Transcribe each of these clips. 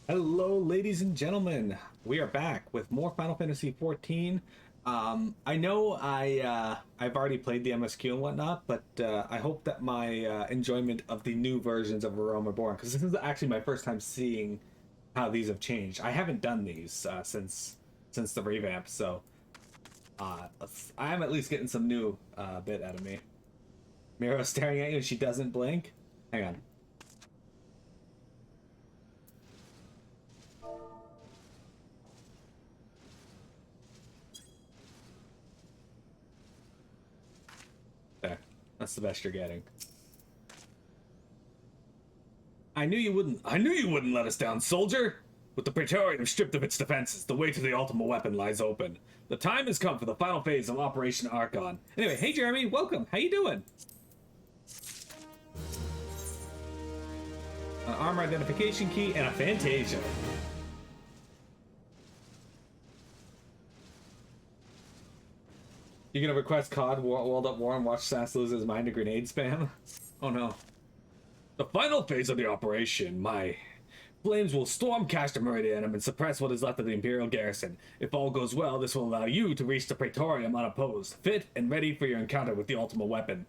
Hello, ladies and gentlemen. We are back with more Final Fantasy XIV. I know I've already played the MSQ and whatnot, but I hope that my enjoyment of the new versions of Realm Reborn, because this is actually my first time seeing how these have changed. I haven't done these since the revamp, so I'm at least getting some new bit out of me. Miro staring at you and she doesn't blink. Hang on. There. That's the best you're getting. I knew you wouldn't let us down, soldier! With the Praetorium stripped of its defenses, the way to the Ultima Weapon lies open. The time has come for the final phase of Operation Archon. Anyway, hey Jeremy, welcome. How you doing? An armor identification key and a Fantasia. You gonna request COD World at War and watch Sass lose his mind to grenade spam? Oh no. The final phase of the operation, my flames will storm Castor Meridianum and suppress what is left of the Imperial garrison. If all goes well, this will allow you to reach the Praetorium unopposed, fit and ready for your encounter with the Ultima Weapon.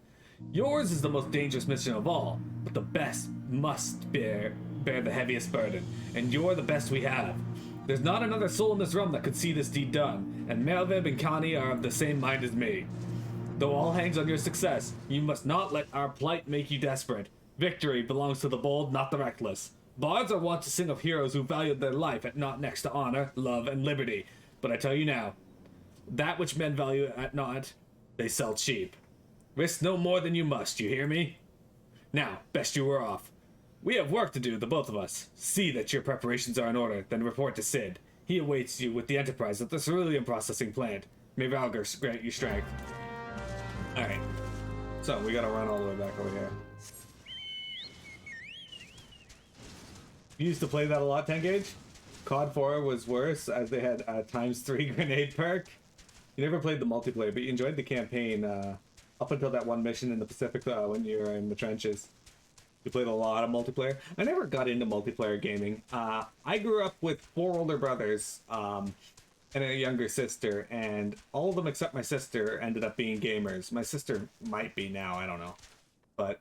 Yours is the most dangerous mission of all, but the best must bear the heaviest burden, and you're the best we have. There's not another soul in this realm that could see this deed done, and Melvib and Connie are of the same mind as me. Though all hangs on your success, you must not let our plight make you desperate. Victory belongs to the bold, not the reckless. Bards are wont to sing of heroes who valued their life at naught next to honor, love, and liberty. But I tell you now, that which men value at naught, they sell cheap. Risk no more than you must, you hear me? Now, best you were off. We have work to do, the both of us. See that your preparations are in order, then report to Sid. He awaits you with the Enterprise at the cerulean processing plant. May Valgar grant you strength. Alright. So, we gotta run all the way back over here. You used to play that a lot, 10 gauge? COD 4 was worse, as they had a ×3 grenade perk. You never played the multiplayer, but you enjoyed the campaign up until that one mission in the Pacific when you were in the trenches. You played a lot of multiplayer. I never got into multiplayer gaming. I grew up with 4 older brothers and a younger sister, and all of them except my sister ended up being gamers. My sister might be now, I don't know. But,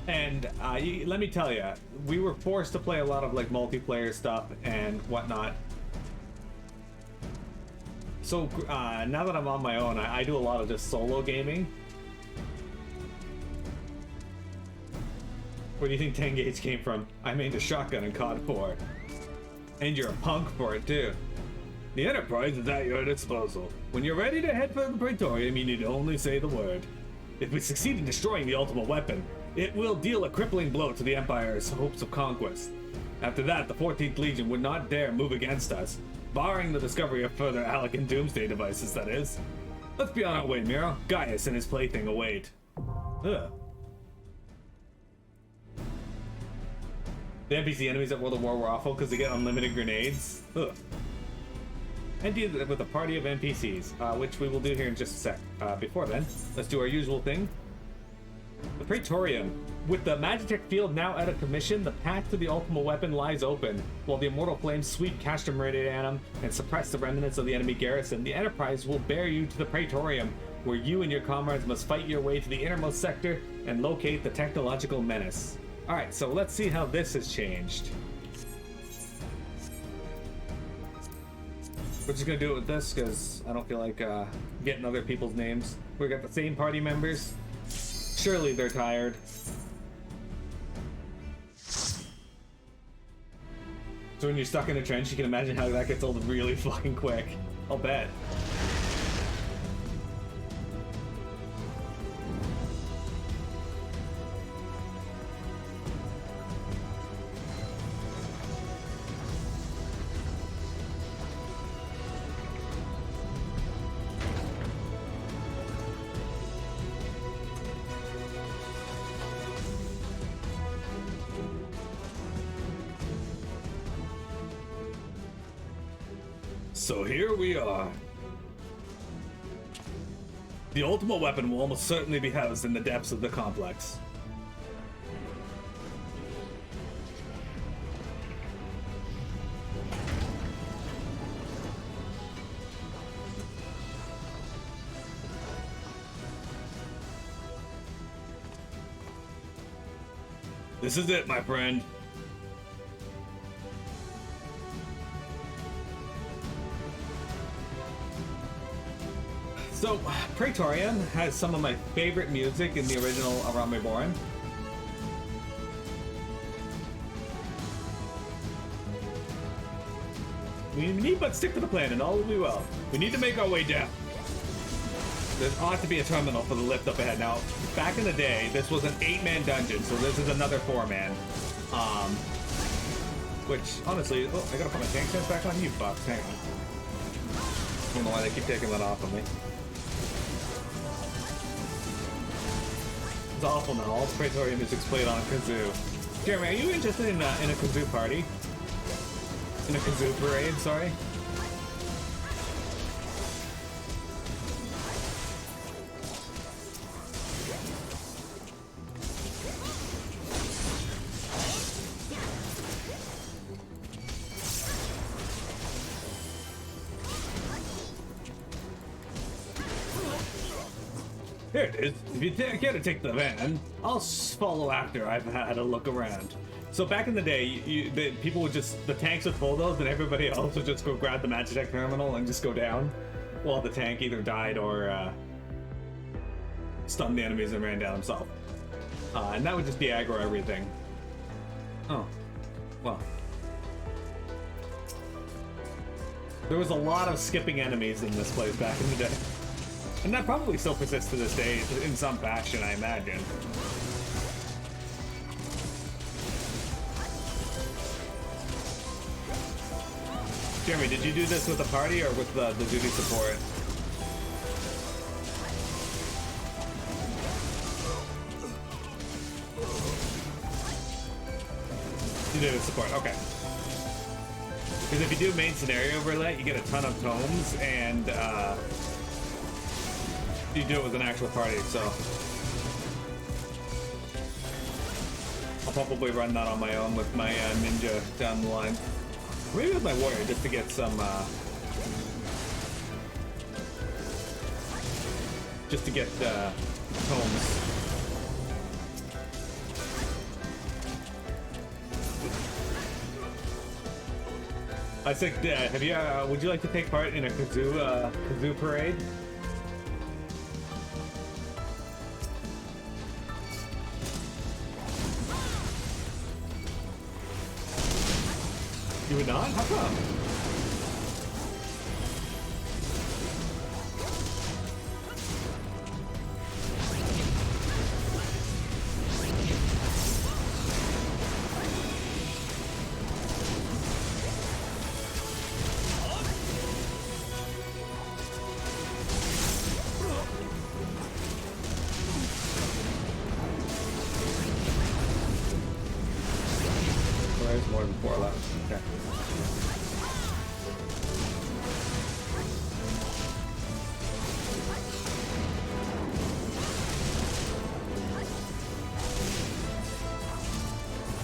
let me tell you, we were forced to play a lot of like multiplayer stuff and whatnot. So now that I'm on my own, I do a lot of just solo gaming. Where do you think 10 gauge came from? I made a shotgun in COD 4. And you're a punk for it too. The Enterprise is at your disposal. When you're ready to head for the Praetorium, you need to only say the word. If we succeed in destroying the Ultima Weapon, it will deal a crippling blow to the Empire's hopes of conquest. After that, the 14th Legion would not dare move against us, barring the discovery of further Alec doomsday devices, that is. Let's be on our way, Miro. Gaius and his plaything await. Ugh. The NPC enemies at World of War were awful because they get unlimited grenades. Ugh. And deal with a party of NPCs, which we will do here in just a sec. Before then, let's do our usual thing. The Praetorium. With the Magitech field now out of commission, the path to the Ultima Weapon lies open. While the immortal flames sweep Castor Meridianum and suppress the remnants of the enemy garrison, the Enterprise will bear you to the Praetorium, where you and your comrades must fight your way to the innermost sector and locate the technological menace. Alright, so let's see how this has changed. We're just gonna do it with this, because I don't feel like getting other people's names. We got the same party members. Surely they're tired. So when you're stuck in a trench, you can imagine how that gets old really fucking quick. I'll bet. So here we are. The Ultima Weapon will almost certainly be housed in the depths of the complex. This is it, my friend. So, Praetorium has some of my favorite music in the original Around Reborn. We need but stick to the plan and all will be well. We need to make our way down. There ought to be a terminal for the lift up ahead. Now, back in the day, this was an 8-man dungeon, so this is another 4-man. Which, honestly, oh, I gotta put my tank sense back on you, fucks. Hang on. I don't know why they keep taking that off of me. It's awful now. All Praetorium music's played on a kazoo. Jeremy, are you interested in a kazoo party? In a kazoo parade, sorry? Here it is. If you care to take the van, I'll follow after I've had a look around. So back in the day, people would just, the tanks would pull those and everybody else would just go grab the Magitech terminal and just go down while the tank either died or stunned the enemies and ran down himself. And that would just de-aggro everything. Oh, well. There was a lot of skipping enemies in this place back in the day. And that probably still persists to this day in some fashion, I imagine. Jeremy, did you do this with the party or with the duty support? You did it with support, okay. Because if you do main scenario overlay, you get a ton of tomes, and you do it with an actual party, so I'll probably run that on my own with my ninja down the line. Maybe with my warrior, just to get some, just to get tomes. I said, have you? Would you like to take part in a kazoo parade? You would not? How come? There's more than 4 left. Okay.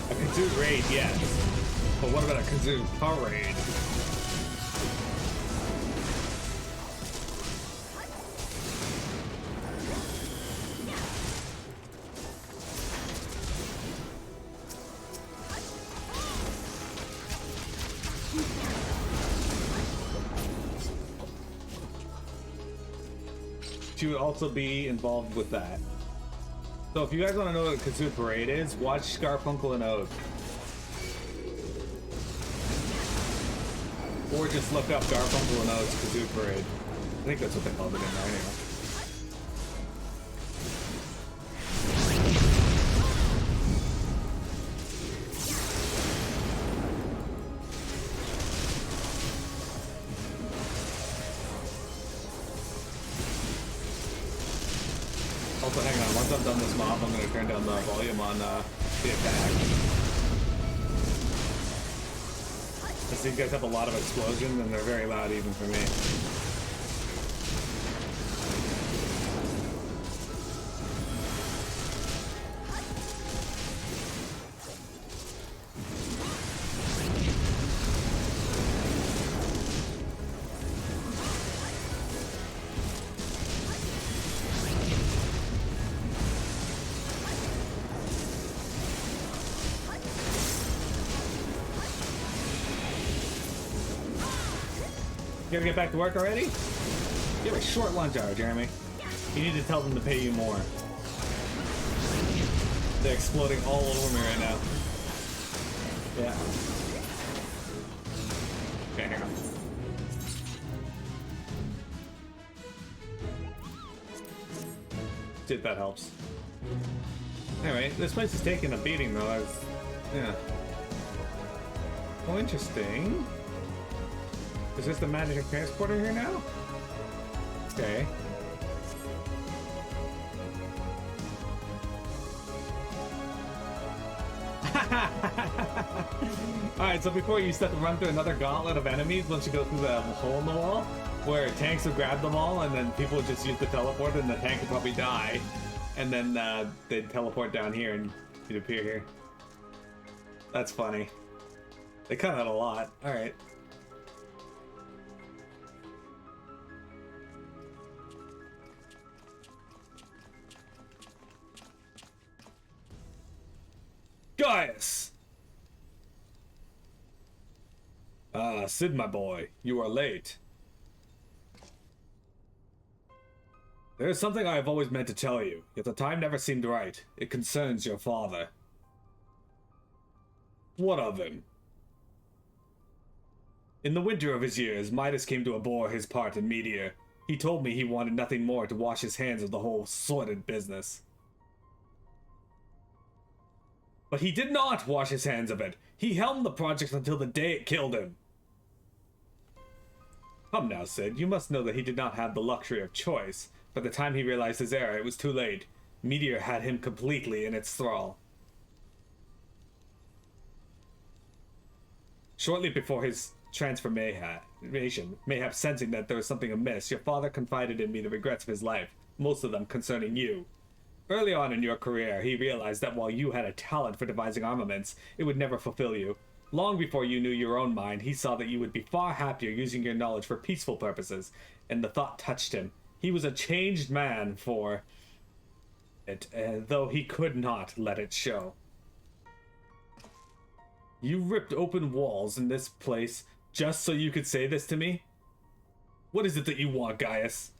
A kazoo raid, yes. But what about a kazoo parade? She would also be involved with that. So if you guys want to know what a kazoo parade is, watch Garfunkel and Oath. Or just look up Garfunkel and Oath's kazoo parade. I think that's what they called it in there anyway. Also, hang on, once I'm done this mob, I'm going to turn down the volume on the attack. These guys have a lot of explosions, and they're very loud even for me. gotta get back to work already? You have a short lunch hour, Jeremy. You need to tell them to pay you more. They're exploding all over me right now. Yeah. Okay, here. See if that helps. Anyway, this place is taking a beating though. Yeah. Oh, interesting. Is this the magic transporter here now? Okay. Alright, so before you start to run through another gauntlet of enemies, once you go through the hole in the wall, where tanks will grab them all, and then people will just use the teleporter, and the tank will probably die. And then they'd teleport down here, and you'd appear here. That's funny. They cut out a lot. Alright. Gaius! Ah, Sid, my boy, you are late. There is something I have always meant to tell you, yet the time never seemed right. It concerns your father. What of him? In the winter of his years, Midas came to abhor his part in Meteor. He told me he wanted nothing more to wash his hands of the whole sordid business. But he did not wash his hands of it. He helmed the project until the day it killed him. Come now, Sid, you must know that he did not have the luxury of choice. By the time he realized his error, it was too late. Meteor had him completely in its thrall. Shortly before his transformation, mayhap sensing that there was something amiss, your father confided in me the regrets of his life, most of them concerning you. Early on in your career, he realized that while you had a talent for devising armaments, it would never fulfill you. Long before you knew your own mind, he saw that you would be far happier using your knowledge for peaceful purposes, and the thought touched him. He was a changed man for it, though he could not let it show. You ripped open walls in this place just so you could say this to me? What is it that you want, Gaius?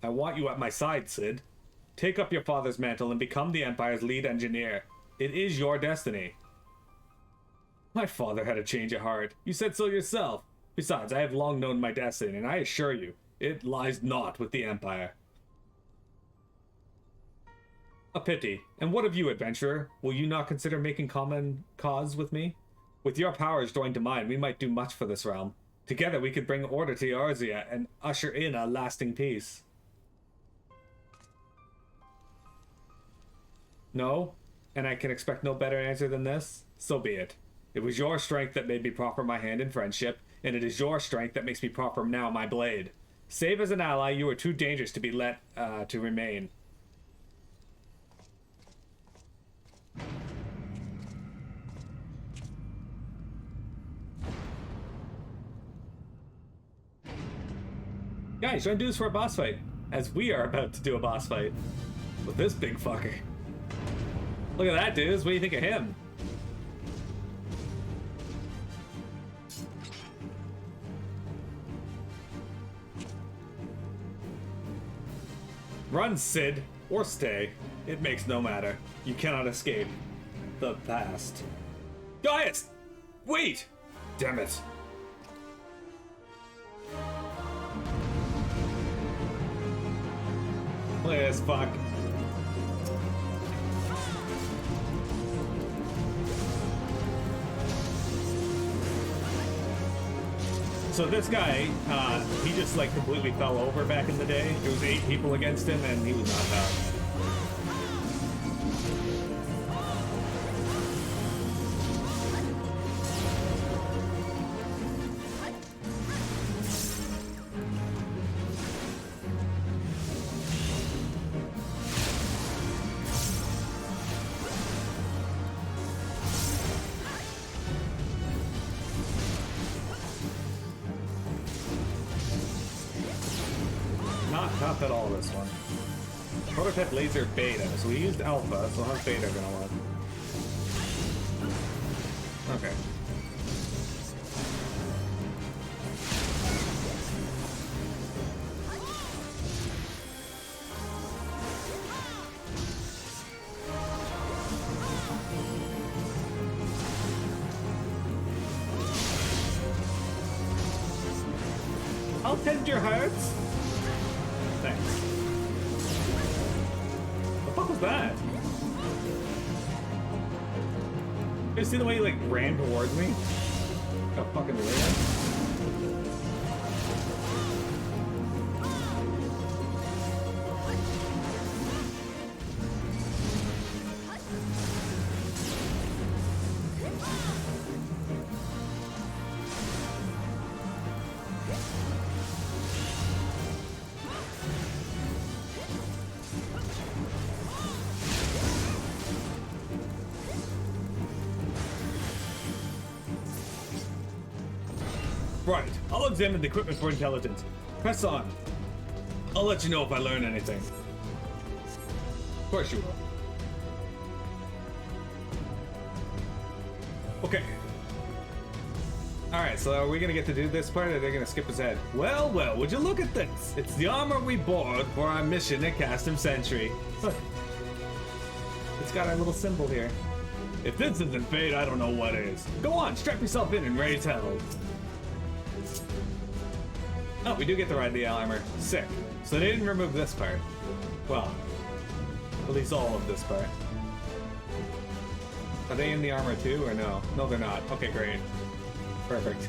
I want you at my side, Sid. Take up your father's mantle and become the Empire's lead engineer. It is your destiny. My father had a change of heart. You said so yourself. Besides, I have long known my destiny, and I assure you, it lies not with the Empire. A pity. And what of you, adventurer? Will you not consider making common cause with me? With your powers joined to mine, we might do much for this realm. Together we could bring order to Eorzea and usher in a lasting peace. No? And I can expect no better answer than this? So be it. It was your strength that made me proffer my hand in friendship, and it is your strength that makes me proffer now my blade. Save as an ally, you are too dangerous to be let to remain. Guys, trying to do this for a boss fight, as we are about to do a boss fight with this big fucker. Look at that, dudes. What do you think of him? Run, Sid, or stay. It makes no matter. You cannot escape the past. Gaius! Wait! Damn it. Look at this fuck. So this guy, he just like completely fell over back in the day. There was 8 people against him and he was knocked out. Not at all this one. Prototype laser beta. So we used alpha, so how's beta gonna look? Okay. I'll tend your hearts. Thanks. The fuck was that? You see the way he like ran towards me? Got fucking weird. Right, I'll examine the equipment for intelligence. Press on. I'll let you know if I learn anything. Of course you will. Okay. Alright, so are we gonna get to do this part, or are they gonna skip us ahead? Well, well, would you look at this? It's the armor we bought for our mission at Castum Sentry. Look. It's got our little symbol here. If this isn't fate, I don't know what is. Go on, strap yourself in and raise hell. Oh, we do get to ride the armor. Sick. So they didn't remove this part. Well, at least all of this part. Are they in the armor too, or no? No, they're not. Okay, great. Perfect.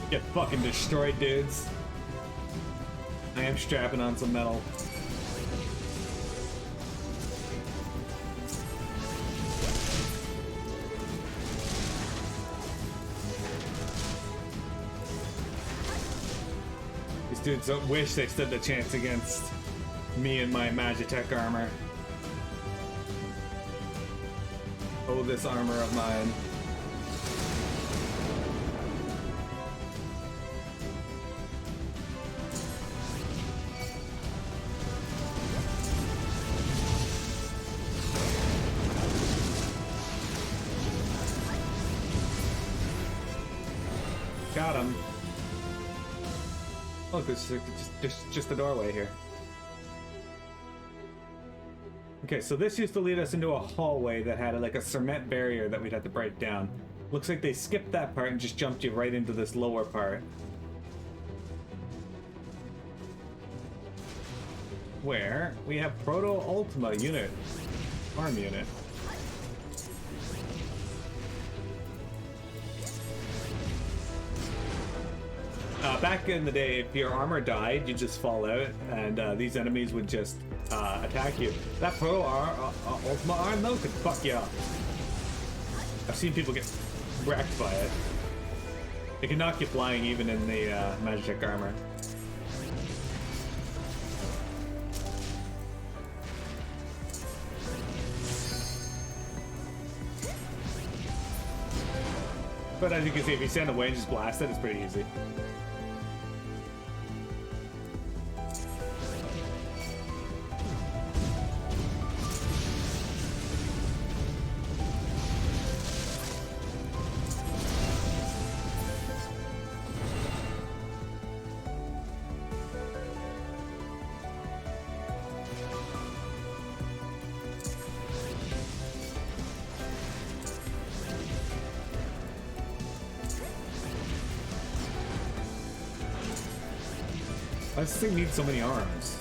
Get fucking destroyed, dudes. I am strapping on some metal. These dudes don't wish they stood the chance against me and my Magitech armor. Oh, this armor of mine. Got him. Look, this is just a doorway here. Okay, so this used to lead us into a hallway that had like a cement barrier that we'd have to break down. Looks like they skipped that part and just jumped you right into this lower part. Where we have Ultima unit. Farm unit. Back in the day, if your armor died, you just fall out, and these enemies would just attack you. That Ultima arm, though, could fuck you up. I've seen people get wrecked by it. It can knock you flying even in the Magitech armor. But as you can see, if you stand away and just blast it, it's pretty easy. Why does this thing need so many arms?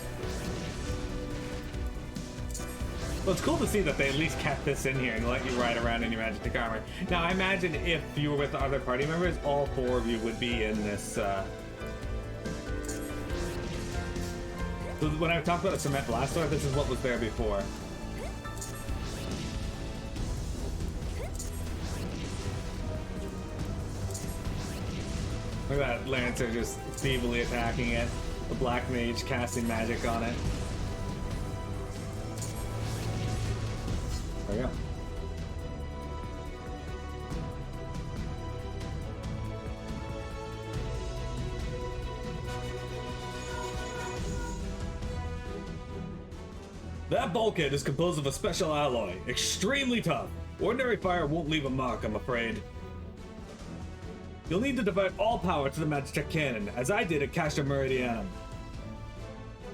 Well, it's cool to see that they at least kept this in here and let you ride around in your Magitech armor. Now, I imagine if you were with the other party members, all four of you would be in this. So when I talked about a cement blast door, this is what was there before. Look at that Lancer just feebly attacking it. The Black Mage casting magic on it. There we go. That bulkhead is composed of a special alloy, extremely tough. Ordinary fire won't leave a mark, I'm afraid. You'll need to divert all power to the Magitech cannon, as I did at Castor Meridianum.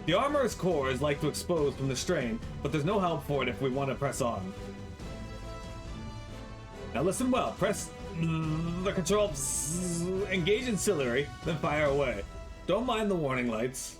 The armorer's core is like to explode from the strain, but there's no help for it if we want to press on. Now listen well, press the control, engage ancillary, then fire away. Don't mind the warning lights.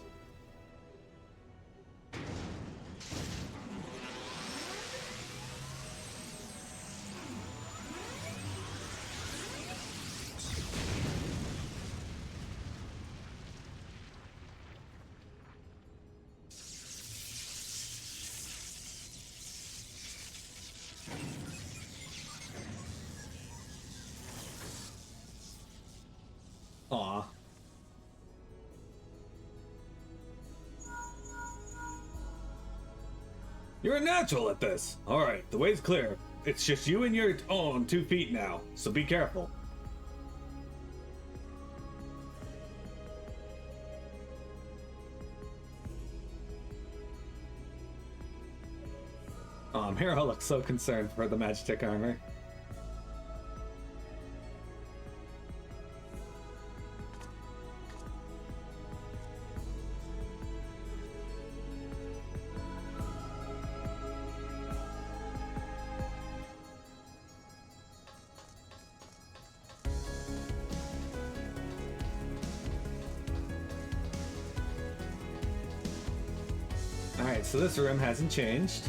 Aw. You're a natural at this. Alright, the way's clear. It's just you and your own 2 feet now, so be careful. Mira looks so concerned for the Magitech armor. Alright, so this room hasn't changed.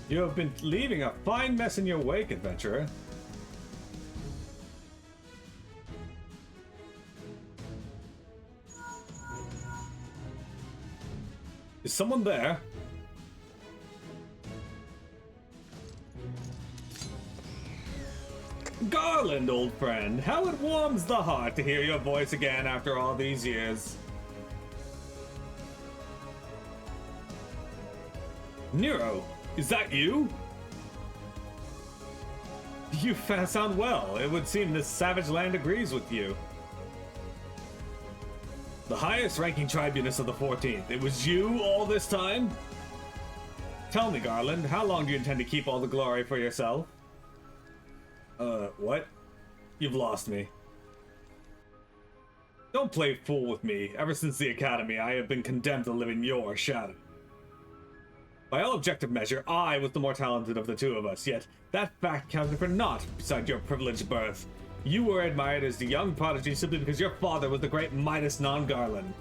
You have been leaving a fine mess in your wake, adventurer. Is someone there? Garland, old friend, how it warms the heart to hear your voice again after all these years. Nero, is that you? You sound well. It would seem this savage land agrees with you. The highest ranking tribunus of the 14th. It was you all this time? Tell me, Garland, how long do you intend to keep all the glory for yourself? What? You've lost me. Don't play fool with me. Ever since the Academy, I have been condemned to live in your shadow. By all objective measure, I was the more talented of the two of us, yet that fact counted for naught beside your privileged birth. You were admired as the young prodigy simply because your father was the great Midas non-Garland.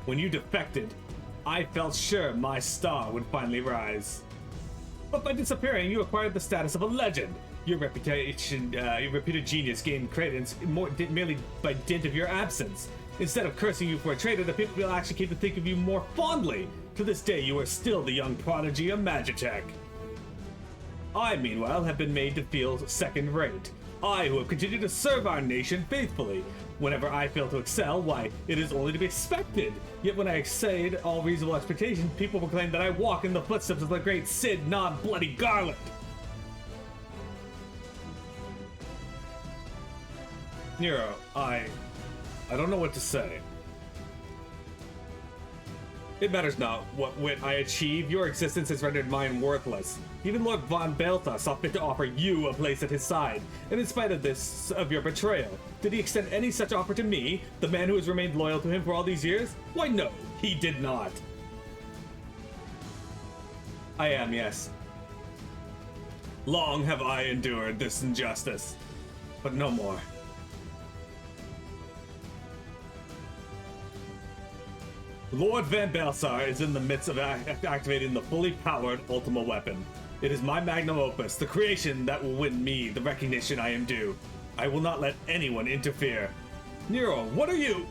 When you defected, I felt sure my star would finally rise. But by disappearing, you acquired the status of a legend. Your reputation, your reputed genius gained credence merely by dint of your absence. Instead of cursing you for a traitor, the people will actually keep to think of you more fondly. To this day, you are still the young prodigy of Magitech. I, meanwhile, have been made to feel second-rate. I, who have continued to serve our nation faithfully. Whenever I fail to excel, why, it is only to be expected. Yet when I exceed all reasonable expectations, people proclaim that I walk in the footsteps of the great Cid, non-bloody Garland. Nero, I don't know what to say. It matters not what wit I achieve, your existence has rendered mine worthless. Even Lord Van Baelsar saw fit to offer you a place at his side, and in spite of this, of your betrayal, did he extend any such offer to me, the man who has remained loyal to him for all these years? Why no, he did not. I am, yes. Long have I endured this injustice, but no more. Lord Van Baelsar is in the midst of activating the fully powered Ultima Weapon. It is my magnum opus, the creation that will win me the recognition I am due. I will not let anyone interfere. Nero, what are you?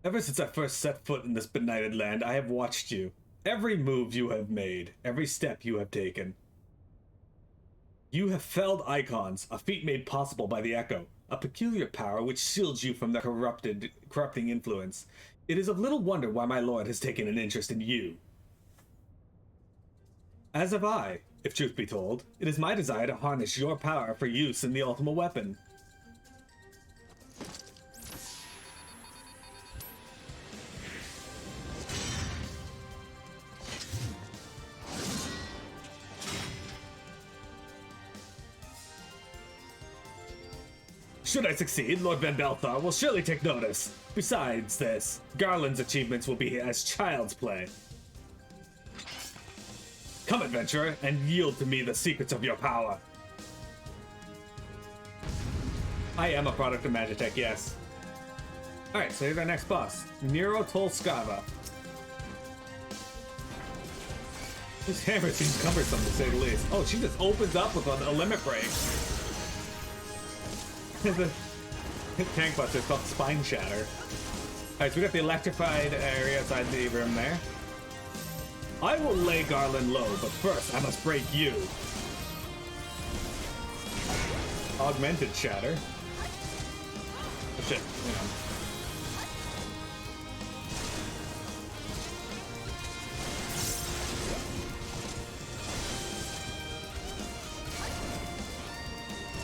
Ever since I first set foot in this benighted land, I have watched you. Every move you have made, every step you have taken. You have felled icons, a feat made possible by the Echo, a peculiar power which shields you from the corrupting influence. It is of little wonder why my lord has taken an interest in you. As have I. If truth be told, it is my desire to harness your power for use in the Ultima Weapon. Should I succeed, Lord Van Baelsar will surely take notice. Besides this, Garland's achievements will be as child's play. Come, adventurer, and yield to me the secrets of your power. I am a product of Magitech, yes. Alright, so here's our next boss. Nero Tolskava. This hammer seems cumbersome, to say the least. Oh, she just opens up with a limit break. The tank buster is called Spine Shatter. Alright, so we got the electrified area outside the room there. I will lay Garland low, but first I must break you. Augmented Shatter. Oh shit, hang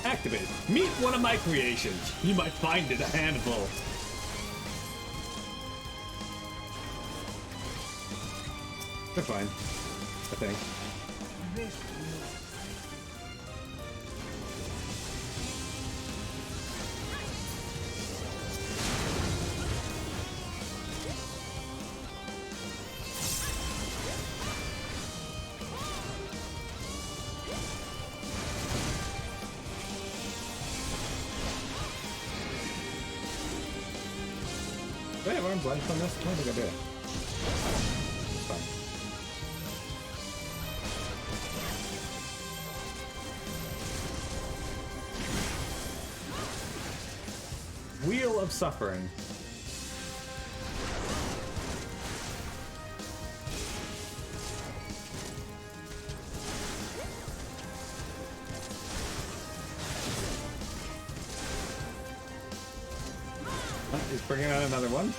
on. Activate. Meet one of my creations. You might find it a handful. They're fine, I think. Do I have arms length on this? I don't think I do. It's fine. Wheel of Suffering. He's bringing out another one.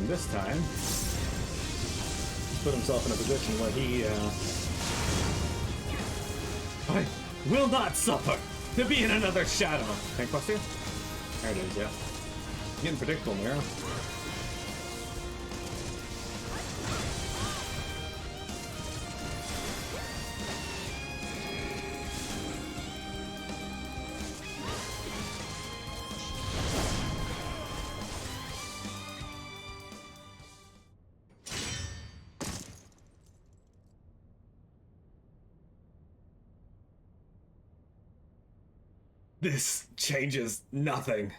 This time, put himself in a position where he, I will not suffer to be in another shadow. Tank buster? There it is, yeah. Getting predictable, Mira. This changes nothing.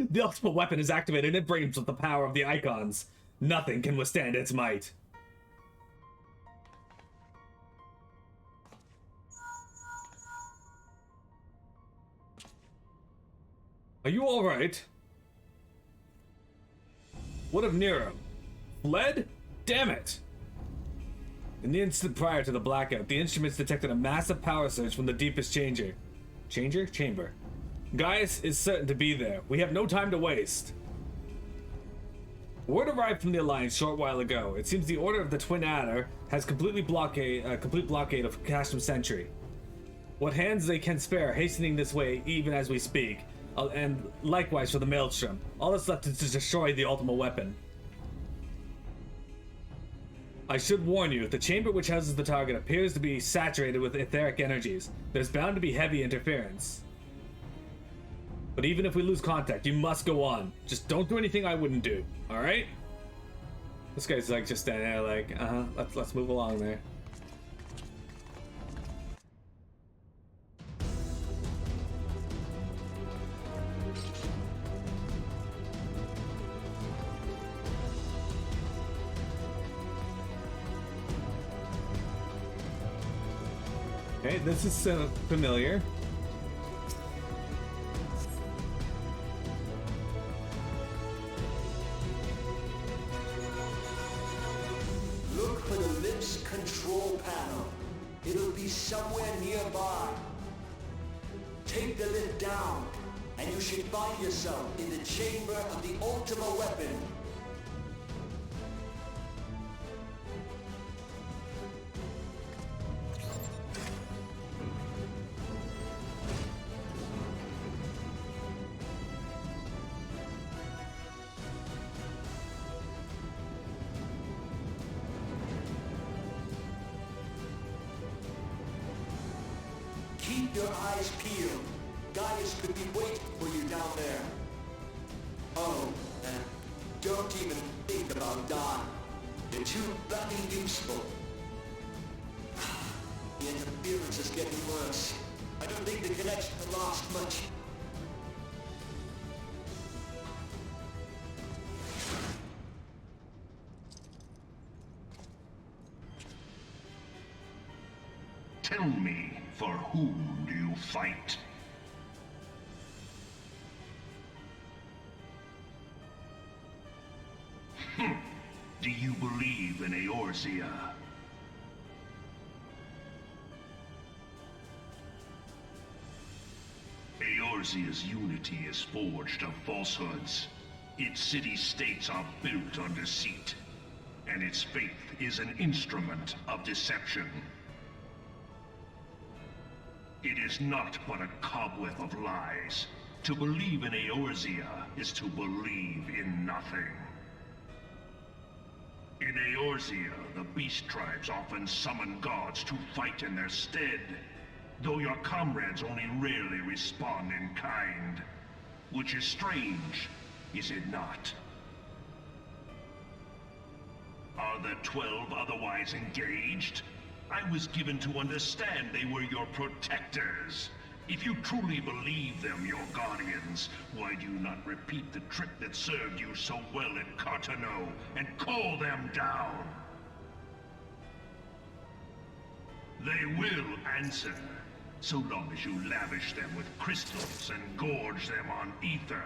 The Ultima Weapon is activated and it brings with the power of the icons. Nothing can withstand its might. Are you alright? What of Nero? Fled? Damn it! In the instant prior to the blackout, the instruments detected a massive power surge from the deepest chamber. Gaius is certain to be there. We have no time to waste. Word arrived from the Alliance short while ago. It seems the Order of the Twin Adder has complete blockade of Casham Sentry. What hands they can spare hastening this way even as we speak. And likewise for the Maelstrom. All that's left is to destroy the Ultima Weapon. I should warn you, the chamber which houses the target appears to be saturated with etheric energies. There's bound to be heavy interference. But even if we lose contact, you must go on. Just don't do anything I wouldn't do, alright? This guy's like just standing there like, let's move along there. Okay, this is familiar. Look for the lips control panel. It'll be somewhere nearby. Take the lid down, and you should find yourself in the chamber of the Ultima Weapon. Keep your eyes peeled. Gaius could be waiting for you down there. Oh, and don't even think about dying. You're too bloody useful. The interference is getting worse. I don't think the connection will last much. Tell me, for whom do you fight? Do you believe in Eorzea? Eorzea's unity is forged of falsehoods. Its city-states are built on deceit, and its faith is an instrument of deception. It is not but a cobweb of lies. To believe in Eorzea is to believe in nothing. In Eorzea, the beast tribes often summon gods to fight in their stead, though your comrades only rarely respond in kind. Which is strange, is it not? Are the 12 otherwise engaged? I was given to understand they were your protectors. If you truly believe them your guardians, why do you not repeat the trick that served you so well at Cartano and call them down? They will answer, so long as you lavish them with crystals and gorge them on ether.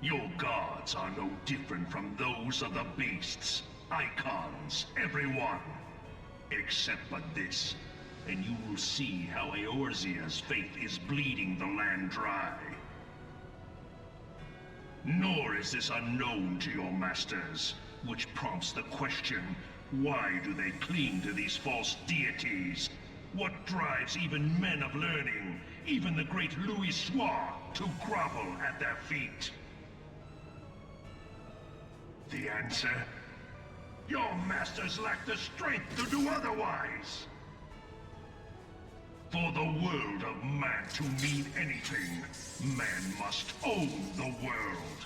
Your gods are no different from those of the beasts. Icons, everyone. Except but this, and you will see how Eorzea's faith is bleeding the land dry. Nor is this unknown to your masters, which prompts the question, why do they cling to these false deities? What drives even men of learning, even the great Louis Soir, to grovel at their feet? The answer? Your masters lack the strength to do otherwise! For the world of man to mean anything, man must own the world.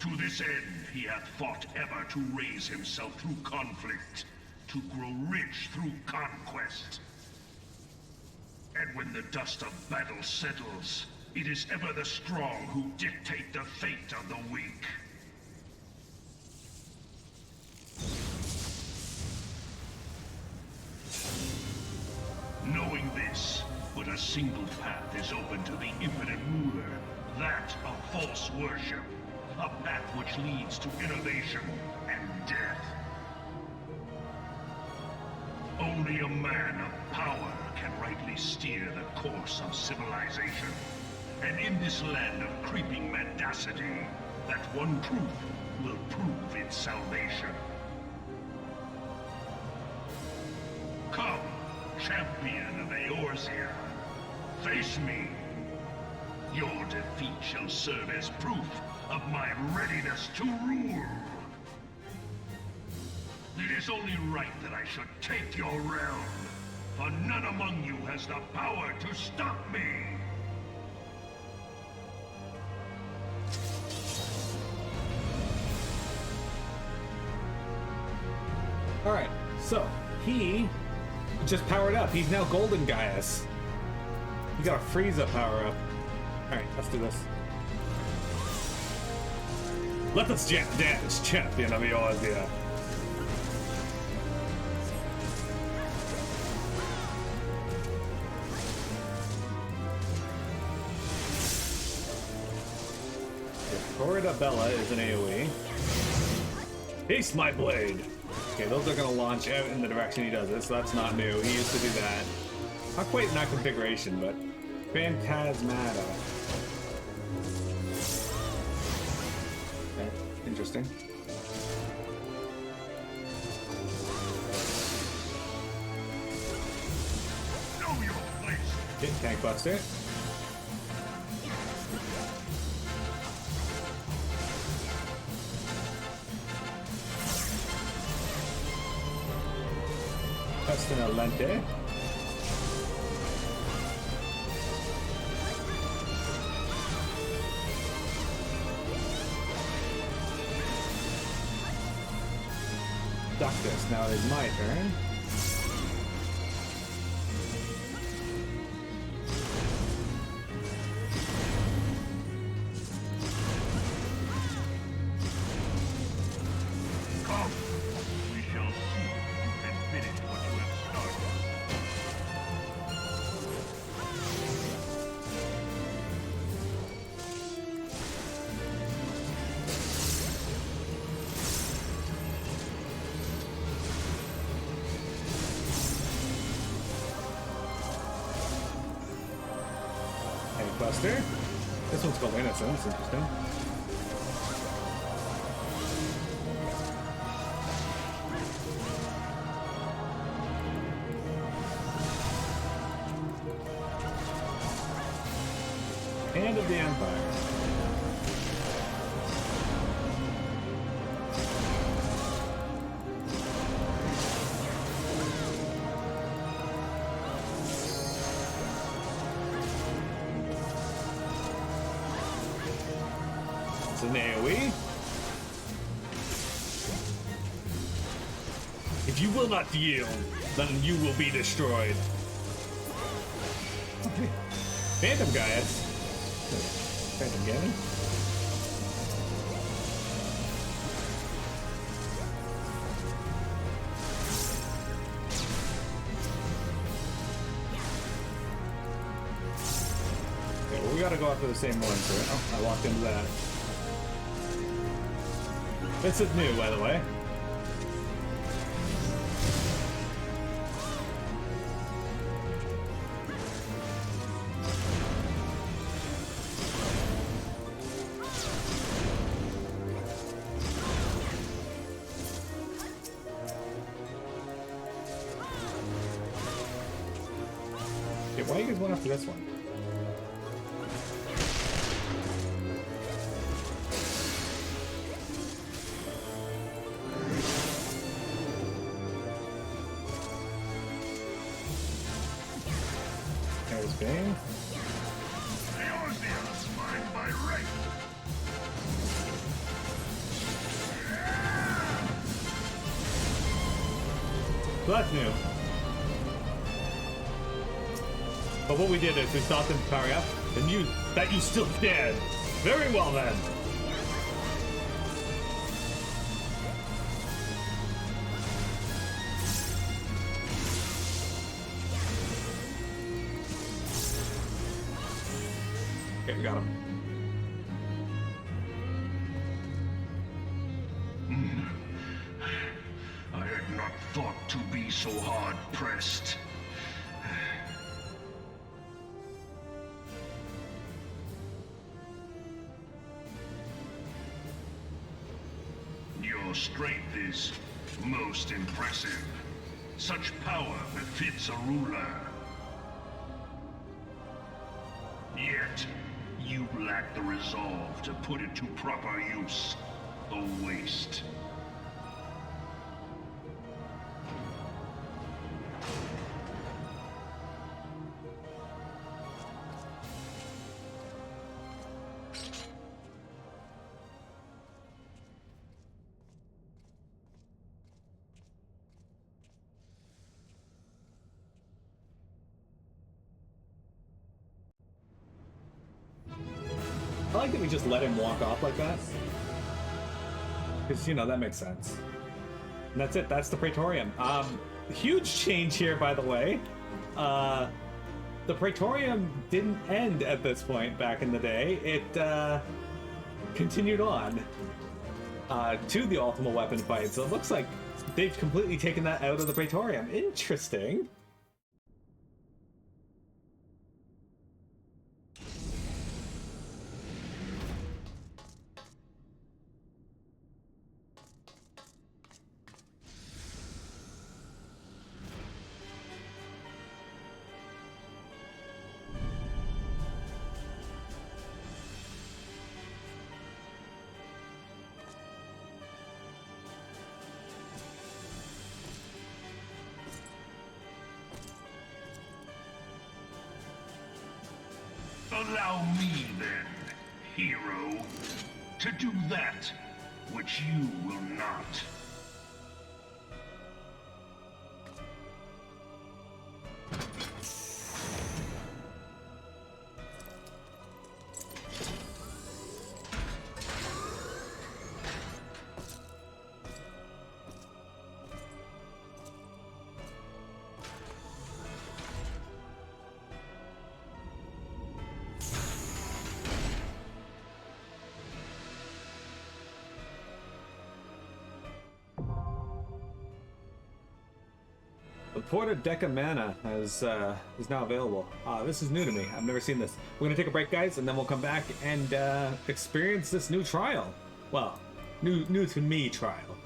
To this end, he hath fought ever to raise himself through conflict, to grow rich through conquest. And when the dust of battle settles, it is ever the strong who dictate the fate of the weak. Knowing this, but a single path is open to the impotent ruler, that of false worship, a path which leads to innovation and death. Only a man of power can rightly steer the course of civilization, and in this land of creeping mendacity, that one truth will prove its salvation. Come, champion of Eorzea, face me. Your defeat shall serve as proof of my readiness to rule. It is only right that I should take your realm, for none among you has the power to stop me. Alright, so he just powered up. He's now Golden Gaius. He got a Frieza power up. Alright, let's do this. Let us dance, champion of Eorzea. Torrida Bella is an AoE. Haste my blade! Okay, those are gonna launch out in the direction he does it, so that's not new. He used to do that. Not quite in that configuration, but Phantasmata. Okay, interesting. Know your place. Hit Tank Buster. Pestina Lente. Ductus. Now it is my turn. Come. We shall see if you can finish what you have started. Tank Buster. This one's called Innocence. Interesting. Hand of the Empire. It's an AoE. If you will not yield, then you will be destroyed. Phantom Gaius. Phantom Ganon. Okay, well, we gotta go after the same one, so oh, I walked into that. This is new, by the way. Okay, why are you guys going after this one? There's Bane. Eorzeal is mine by right. So that's new. But what we did is we stopped him powering up, and you still stand. Very well then. Okay, we got him. I had not thought to be so hard pressed. Your strength is most impressive. Such power befits a ruler. Yet, you lack the resolve to put it to proper use. A waste. I like that we just let him walk off like that. Because, you know, that makes sense. And that's it. That's the Praetorium. Huge change here, by the way. The Praetorium didn't end at this point back in the day. continued on to the Ultima Weapon fight. So it looks like they've completely taken that out of the Praetorium. Interesting. Allow me then, hero, to do that which you will not. The Porta Deca Mana is now available. This is new to me. I've never seen this. We're gonna take a break, guys, and then we'll come back and experience this new trial. Well, new to me trial.